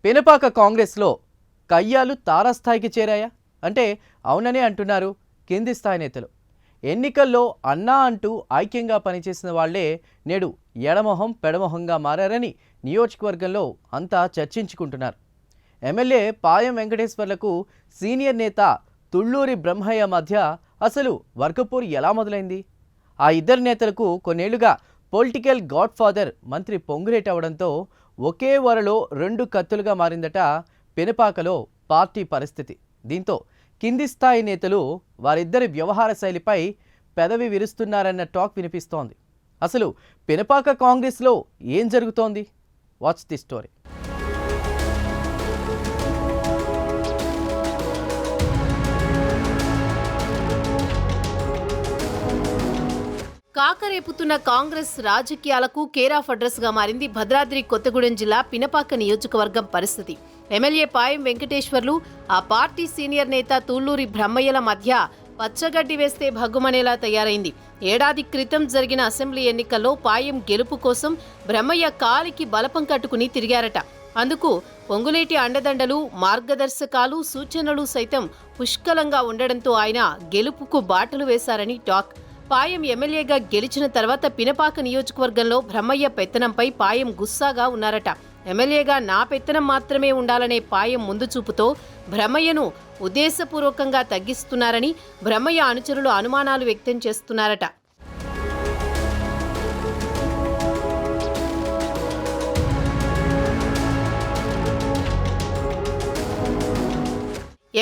పినపాక కాంగ్రెస్లో కయ్యాలు తారాస్థాయికి చేరాయా అంటే అవుననే అంటున్నారు కింది స్థాయి నేతలు. ఎన్నికల్లో అన్నా అంటూ ఐక్యంగా పనిచేసిన వాళ్లే నేడు ఎడమొహం పెడమొహంగా మారారని నియోజకవర్గంలో అంతా చర్చించుకుంటున్నారు. ఎమ్మెల్యే పాయం వెంకటేశ్వర్లకు సీనియర్ నేత తుళ్ళూరి బ్రహ్మయ్య మధ్య అసలు వర్గపోరు ఎలా మొదలైంది? ఆ ఇద్దరు నేతలకు కొన్నేళ్లుగా పొలిటికల్ గాడ్ ఫాదర్ మంత్రి పొంగులేటి అవడంతో ఒకే వరలో రెండు కత్తులుగా మారిందట పినపాకలో పార్టీ పరిస్థితి. దీంతో కింది స్థాయి నేతలు వారిద్దరి వ్యవహార శైలిపై పెదవి విరుస్తున్నారన్న టాక్ వినిపిస్తోంది. అసలు పినపాక కాంగ్రెస్లో ఏం జరుగుతోంది? Watch the story. కాకరేపుతున్న కాంగ్రెస్ రాజకీయాలకు కేర్ ఆఫ్ అడ్రస్ గా మారింది భద్రాద్రి కొత్తగూడెం జిల్లా పినపాక నియోజకవర్గం పరిస్థితి. ఎమ్మెల్యే పాయం వెంకటేశ్వర్లు, ఆ పార్టీ సీనియర్ నేత తుళ్ళూరి బ్రహ్మయ్యల మధ్య పచ్చగడ్డి వేస్తే భగ్గుమనేలా తయారైంది. ఏడాది క్రితం జరిగిన అసెంబ్లీ ఎన్నికల్లో పాయం గెలుపు కోసం బ్రహ్మయ్య కాలికి బలపం కట్టుకుని తిరిగారట. అందుకు పొంగులేటి అండదండలు, మార్గదర్శకాలు, సూచనలు సైతం పుష్కలంగా ఉండడంతో ఆయన గెలుపుకు బాటలు వేశారని టాక్. పాయం ఎమ్మెల్యేగా గెలిచిన తర్వాత పినపాక నియోజకవర్గంలో బ్రహ్మయ్య పెత్తనంపై పాయం గుస్సాగా ఉన్నారట. ఎమ్మెల్యేగా నా పెత్తనం మాత్రమే ఉండాలనే పాయం ముందు చూపుతో బ్రహ్మయ్యను ఉద్దేశపూర్వకంగా తగ్గిస్తున్నారని బ్రహ్మయ్య అనుచరులు అనుమానాలు వ్యక్తం చేస్తున్నారట.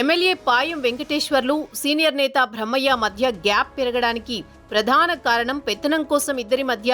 ఎమ్మెల్యే పాయం వెంకటేశ్వర్లు, సీనియర్ నేత బ్రహ్మయ్య మధ్య గ్యాప్ పెరగడానికి ప్రధాన కారణం పెత్తనం కోసం ఇద్దరి మధ్య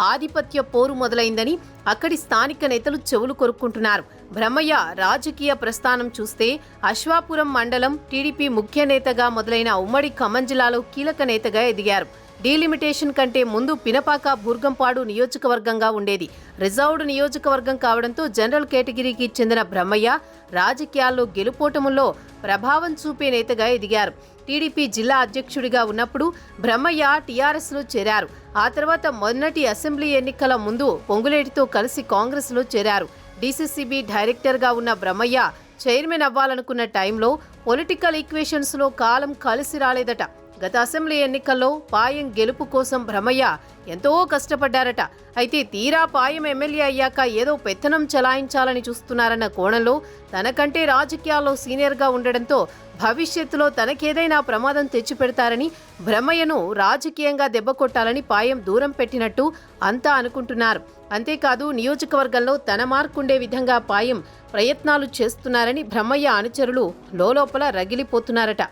ఆధిపత్య పోరు మొదలైందని అక్కడి స్థానిక నేతలు చెవులు కొరుక్కుంటున్నారు. బ్రహ్మయ్య రాజకీయ ప్రస్థానం చూస్తే అశ్వాపురం మండలం టీడీపీ ముఖ్య నేతగా మొదలైన ఉమ్మడి ఖమ్మం జిల్లాలో కీలక నేతగా ఎదిగారు. డీలిమిటేషన్ కంటే ముందు పినపాక బూర్గంపాడు నియోజకవర్గంగా ఉండేది. రిజర్వ్డ్ నియోజకవర్గం కావడంతో జనరల్ కేటగిరీకి చెందిన బ్రహ్మయ్య రాజకీయాల్లో గెలుపోటముల్లో ప్రభావం చూపే నేతగా ఎదిగారు. టీడీపీ జిల్లా అధ్యక్షుడిగా ఉన్నప్పుడు బ్రహ్మయ్య టీఆర్ఎస్లో చేరారు. ఆ తర్వాత మొన్నటి అసెంబ్లీ ఎన్నికల ముందు పొంగులేటితో కలిసి కాంగ్రెస్లో చేరారు. డీసీసీబీ డైరెక్టర్గా ఉన్న బ్రహ్మయ్య చైర్మన్ అవ్వాలనుకున్న టైంలో పొలిటికల్ ఈక్వేషన్స్లో కాలం కలిసి రాలేదట. గత అసెంబ్లీ ఎన్నికల్లో పాయం గెలుపు కోసం బ్రహ్మయ్య ఎంతో కష్టపడ్డారట. అయితే తీరా పాయం ఎమ్మెల్యే అయ్యాక ఏదో పెత్తనం చెలాయించాలని చూస్తున్నారన్న కోణంలో తనకంటే రాజకీయాల్లో సీనియర్గా ఉండడంతో భవిష్యత్తులో తనకేదైనా ప్రమాదం తెచ్చిపెడతారని బ్రహ్మయ్యను రాజకీయంగా దెబ్బకొట్టాలని పాయం దూరం పెట్టినట్టు అంతా అనుకుంటున్నారు. అంతేకాదు నియోజకవర్గంలో తన మార్కుండే విధంగా పాయం ప్రయత్నాలు చేస్తున్నారని బ్రహ్మయ్య అనుచరులు లోలోపల రగిలిపోతున్నారట.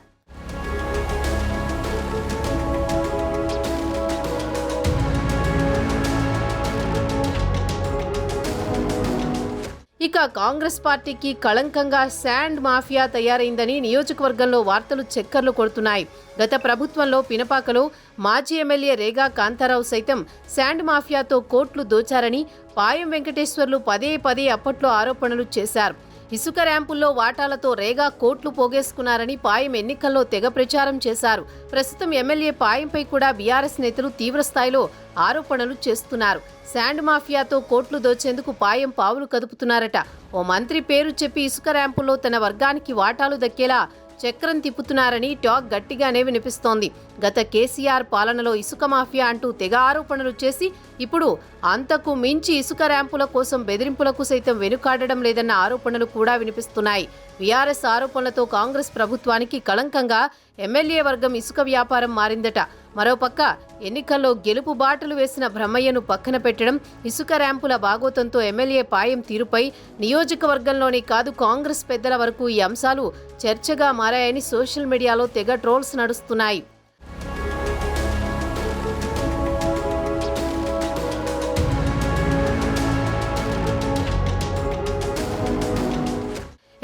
ఇక కాంగ్రెస్ పార్టీకి కళంకంగా శాండ్ మాఫియా తయారైందని నియోజకవర్గంలో వార్తలు చక్కర్లు కొడుతున్నాయి. గత ప్రభుత్వంలో పినపాకలో మాజీ ఎమ్మెల్యే రేగా కాంతారావు సైతం శాండ్ మాఫియాతో కోట్లు దోచారని పాయం వెంకటేశ్వర్లు పదే పదే అప్పట్లో ఆరోపణలు చేశారు. ఇసుక ర్యాంపుల్లో వాటాలతో రేగా కోట్లు పోగేసుకున్నారని పాయం ఎన్నికల్లో తెగ ప్రచారం చేశారు. ప్రస్తుతం ఎమ్మెల్యే పాయంపై కూడా బీఆర్ఎస్ నేతలు తీవ్రస్థాయిలో ఆరోపణలు చేస్తున్నారు. శాండ్ మాఫియాతో కోట్లు దోచేందుకు పాయం పావులు కదుపుతున్నారట. ఓ మంత్రి పేరు చెప్పి ఇసుక ర్యాంపుల్లో తన వర్గానికి వాటాలు దక్కేలా చక్రం తిప్పుతున్నారని టాక్ గట్టిగానే వినిపిస్తోంది. గత కేసీఆర్ పాలనలో ఇసుక మాఫియా అంటూ తెగ ఆరోపణలు చేసి ఇప్పుడు అంతకు మించి ఇసుక ర్యాంపుల కోసం బెదిరింపులకు సైతం వెనుకాడడం లేదన్న ఆరోపణలు కూడా వినిపిస్తున్నాయి. బీఆర్ఎస్ ఆరోపణలతో కాంగ్రెస్ ప్రభుత్వానికి కళంకంగా ఎమ్మెల్యే వర్గం ఇసుక వ్యాపారం మారిందట. మరోపక్క ఎన్నికల్లో గెలుపు బాటలు వేసిన బ్రహ్మయ్యను పక్కన పెట్టడం, ఇసుక ర్యాంపుల బాగోతంతో ఎమ్మెల్యే పాయం తీరుపై నియోజకవర్గంలోనే కాదు కాంగ్రెస్ పెద్దల వరకు ఈ అంశాలు చర్చగా మారాయని సోషల్ మీడియాలో తెగ ట్రోల్స్ నడుస్తున్నాయి.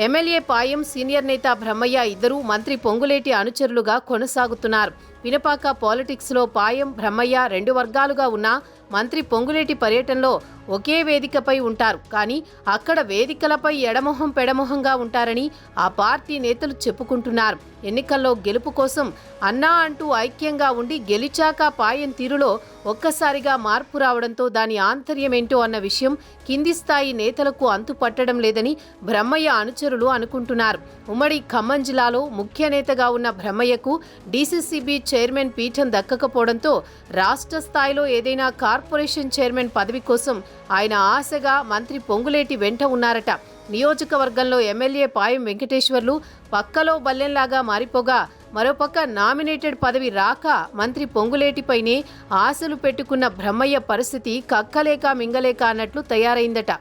ఎమ్మెల్యే పాయం, సీనియర్ నేత బ్రహ్మయ్య ఇద్దరూ మంత్రి పొంగులేటి అనుచరులుగా కొనసాగుతున్నారు. పినపాక పాలిటిక్స్లో పాయం, బ్రహ్మయ్య రెండు వర్గాలుగా ఉన్నా మంత్రి పొంగులేటి పర్యటనలో ఒకే వేదికపై ఉంటారు. కానీ అక్కడ వేదికలపై ఎడమొహం పెడమొహంగా ఉంటారని ఆ పార్టీ నేతలు చెప్పుకుంటున్నారు. ఎన్నికల్లో గెలుపు కోసం అన్నా అంటూ ఐక్యంగా ఉండి గెలిచాక పాయం తీరులో ఒక్కసారిగా మార్పు రావడంతో దాని ఆంతర్యమేంటో అన్న విషయం కింది స్థాయి నేతలకు అంతు పట్టడం లేదని బ్రహ్మయ్య అనుచరులు అనుకుంటున్నారు. ఉమ్మడి ఖమ్మం జిల్లాలో ముఖ్య నేతగా ఉన్న బ్రహ్మయ్యకు డీసీసీబీ చైర్మన్ పీఠం దక్కకపోవడంతో రాష్ట్ర స్థాయిలో ఏదైనా కార్పొరేషన్ చైర్మన్ పదవి కోసం ఆయన ఆశగా మంత్రి పొంగులేటి వెంట ఉన్నారట. నియోజకవర్గంలో ఎమ్మెల్యే పాయం వెంకటేశ్వర్లు పక్కలో బల్లెంలాగా మారిపోగా మరోపక్క నామినేటెడ్ పదవి రాక మంత్రి పొంగులేటిపైనే ఆశలు పెట్టుకున్న బ్రహ్మయ్య పరిస్థితి కక్కలేక మింగలేక అన్నట్లు తయారైందట.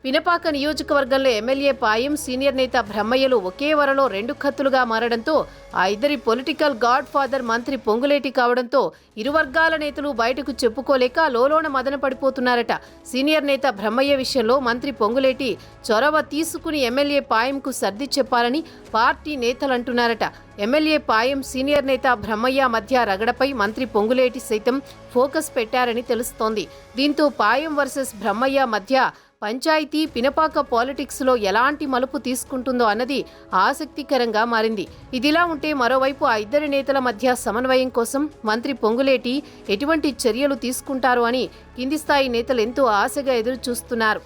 పినపాక నియోజకవర్గంలో ఎమ్మెల్యే పాయం, సీనియర్ నేత బ్రహ్మయ్యలు ఒకే వరలో రెండు కత్తులుగా మారడంతో ఆ ఇద్దరి పొలిటికల్ గాడ్ ఫాదర్ మంత్రి పొంగులేటి కావడంతో ఇరు వర్గాల నేతలు బయటకు చెప్పుకోలేక లోలోన మదన పడిపోతున్నారట. సీనియర్ నేత బ్రహ్మయ్య విషయంలో మంత్రి పొంగులేటి చొరవ తీసుకుని ఎమ్మెల్యే పాయంకు సర్ది చెప్పాలని పార్టీ నేతలు అంటున్నారట. ఎమ్మెల్యే పాయం, సీనియర్ నేత బ్రహ్మయ్య మధ్య రగడపై మంత్రి పొంగులేటి సైతం ఫోకస్ పెట్టారని తెలుస్తోంది. దీంతో పాయం వర్సెస్ బ్రహ్మయ్య మధ్య పంచాయతీ పినపాక పాలిటిక్స్లో ఎలాంటి మలుపు తీసుకుంటుందో అన్నది ఆసక్తికరంగా మారింది. ఇదిలా ఉంటే మరోవైపు ఆ ఇద్దరి నేతల మధ్య సమన్వయం కోసం మంత్రి పొంగులేటి ఎటువంటి చర్యలు తీసుకుంటారు అని కింది స్థాయి నేతలు ఎంతో ఆశగా ఎదురు చూస్తున్నారు.